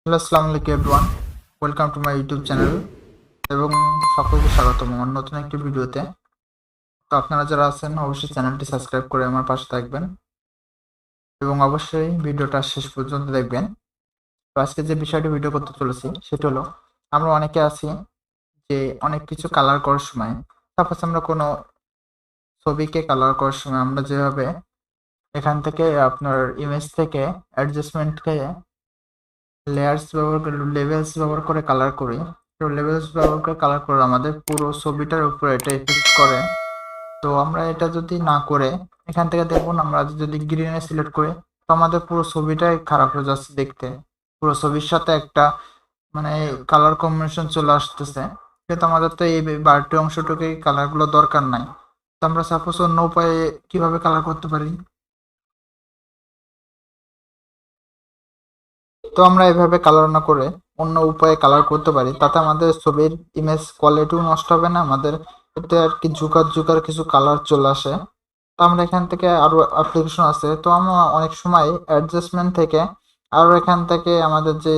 Hello, আসসালামু আলাইকুম everyone. Welcome to my YouTube channel এবং সকলকে স্বাগতম আমার নতুন একটি ভিডিওতে। তো আপনারা যারা আছেন অবশ্যই চ্যানেলটি সাবস্ক্রাইব করে আমার পাশে থাকবেন এবং অবশ্যই ভিডিওটা শেষ পর্যন্ত দেখবেন। তো আজকে যে বিষয়টি ভিডিও করতে চলেছি সেটা হলো, আমরা অনেকে আছি যে অনেক কিছু কালার করার সময়, সাপোজ আমরা কোনো ছবিকে কালার করার সময় আমরা যেভাবে এখান থেকে আপনার ইমেজ থেকে অ্যাডজাস্টমেন্টকে লেয়ার্স ব্যবহার করে লেভেলস ব্যবহার করে কালার করি। তো লেভেলস ব্যবহার করে কালার করে আমাদের পুরো ছবিটার উপরে এটা ইফেক্ট করে। তো আমরা এটা যদি না করে এখান থেকে দেখুন, আমরা যদি গ্রিনে সিলেক্ট করি তো আমাদের পুরো ছবিটাই খারাপ হয়ে যাচ্ছে দেখতে। পুরো ছবির সাথে একটা মানে কালার কম্বিনেশন চলে আসতেছে, কিন্তু আমাদের তো এই বাড়তি অংশটুকুই কালারগুলো দরকার নাই। তো আমরা সাপোজ অন্য উপায়ে কিভাবে কালার করতে পারি, তো আমরা এভাবে কালার না করে অন্য উপায়ে কালার করতে পারি। তাতে আমাদের ছবির ইমেজ কোয়ালিটিও নষ্ট হবে না, আমাদের এতে আর কি জুকার জুকার কিছু কালার চলে আসে। তো আমরা এখান থেকে আরো অ্যাপ্লিকেশন আছে, তো আমরা অনেক সময় অ্যাডজাস্টমেন্ট থেকে আরো এখান থেকে আমাদের যে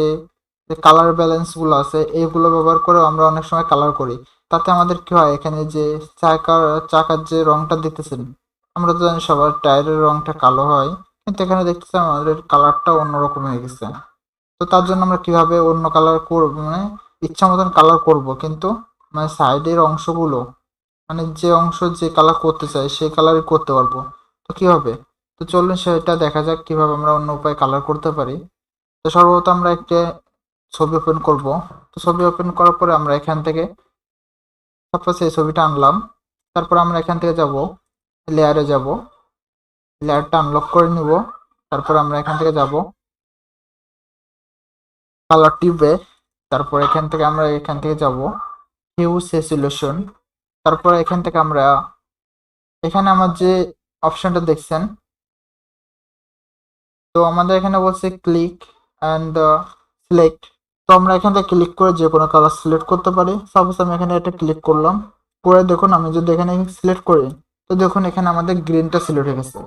কালার ব্যালেন্স গুলো আছে এইগুলো ব্যবহার করে আমরা অনেক সময় কালার করি। তাতে আমাদের কি হয়, এখানে যে চাকার চাকার যে রংটা দিতেছেন, আমরা তো জানি সবার টায়ারের রংটা কালো হয়, কিন্তু এখানে দেখতেছি আমাদের কালারটা অন্যরকম হয়ে গেছে। তো তার জন্য আমরা কিভাবে অন্য কালার করব, মানে ইচ্ছা মতন কালার করব, কিন্তু মানে সাইডের অংশগুলো, মানে যে অংশ যে কালার করতে চাই সেই কালারই করতে পারবো। তো কিভাবে, তো চলুন সেটা দেখা যাক কিভাবে আমরা অন্য উপায়ে কালার করতে পারি। তো সর্বপ্রথম আমরা একটা ছবি ওপেন করব। তো ছবি ওপেন করার পরে আমরা এখান থেকে সাপোজ এই ছবিটা আনলাম। তারপর আমরা এখান থেকে যাব লেয়ারে, যাব লেয়ারটা আনলক করে নিব। তারপর আমরা এখান থেকে যাব কালার টিপে। তারপর এখান থেকে যাব হিউ সেচুলেশন। তারপর এখান থেকে আমরা এখানে আমার যে অপশনটা দেখছেন, তো আমাদের এখানে বলছে ক্লিক অ্যান্ড সিলেক্ট। তো আমরা এখান থেকে ক্লিক করে যে কোনো কালার সিলেক্ট করতে পারি। সাপোজ আমি এখানে এটা ক্লিক করলাম, করে দেখুন আমি যদি এখানে সিলেক্ট করি, তো দেখুন এখানে আমাদের গ্রিনটা সিলেক্ট হয়ে গেছে।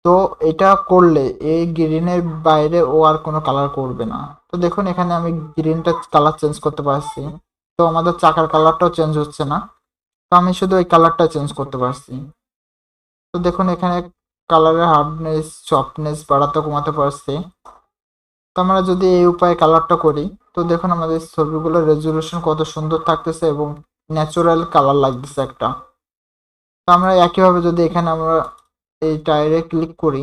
তো এটা করলে এই গ্রিনের বাইরে ও আর কোনো কালার করবে না। তো দেখুন এখানে আমি গ্রিনটা কালার চেঞ্জ করতে পারছি, তো আমাদের চাকার কালারটাও চেঞ্জ হচ্ছে না। তো আমি শুধু এই কালারটা চেঞ্জ করতে পারছি। তো দেখুন এখানে কালারের হার্ডনেস সফটনেস বাড়াতে কমাতে পারছি। তো আমরা যদি এই উপায়ে কালারটা করি, তো দেখুন আমাদের ছবিগুলোর রেজুলেশন কত সুন্দর থাকতেছে এবং ন্যাচারাল কালার লাগতেছে একটা। তো আমরা একইভাবে যদি এখানে আমরা এই টায়ারে ক্লিক করি,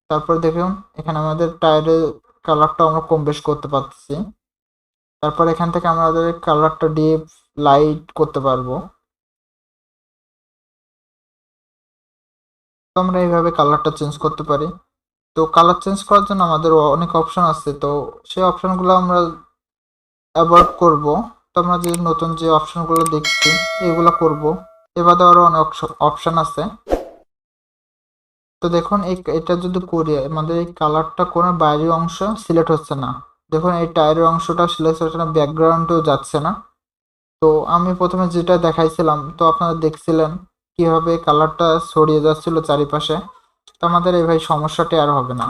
তারপর দেখুন এখানে আমাদের টায়ারের কালারটা আমরা কম বেশ করতে পারতেছি। তারপর এখান থেকে আমাদের কালারটা ডিপ লাইট করতে পারবো। তো আমরা এইভাবে কালারটা চেঞ্জ করতে পারি। তো কালার চেঞ্জ করার জন্য আমাদের অনেক অপশন আছে, তো সেই অপশনগুলো আমরা অ্যাভয়েড করব। তো আমরা যে নতুন যে অপশনগুলো দেখছি এগুলো করব। এবারে আরো অনেক অপশন আছে। তো দেখুন এটা যদি করি আমাদের এই কালারটা কোনো বাইরের অংশ সিলেক্ট হচ্ছে না। দেখুন এই টায়ারের অংশটা সিলেক্ট হচ্ছে না, ব্যাকগ্রাউন্ডেও যাচ্ছে না। তো আমি প্রথমে যেটা দেখাইছিলাম, তো আপনারা দেখছিলেন কিভাবে কালারটা ছড়িয়ে যাচ্ছিল চারিপাশে। তো আমাদের এই ভাই সমস্যাটি আর হবে না।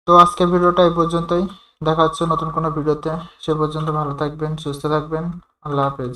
তো আজকের ভিডিওটা এই পর্যন্তই, দেখা হচ্ছে নতুন কোনো ভিডিওতে। সে পর্যন্ত ভালো থাকবেন, সুস্থ থাকবেন। আল্লাহ হাফেজ।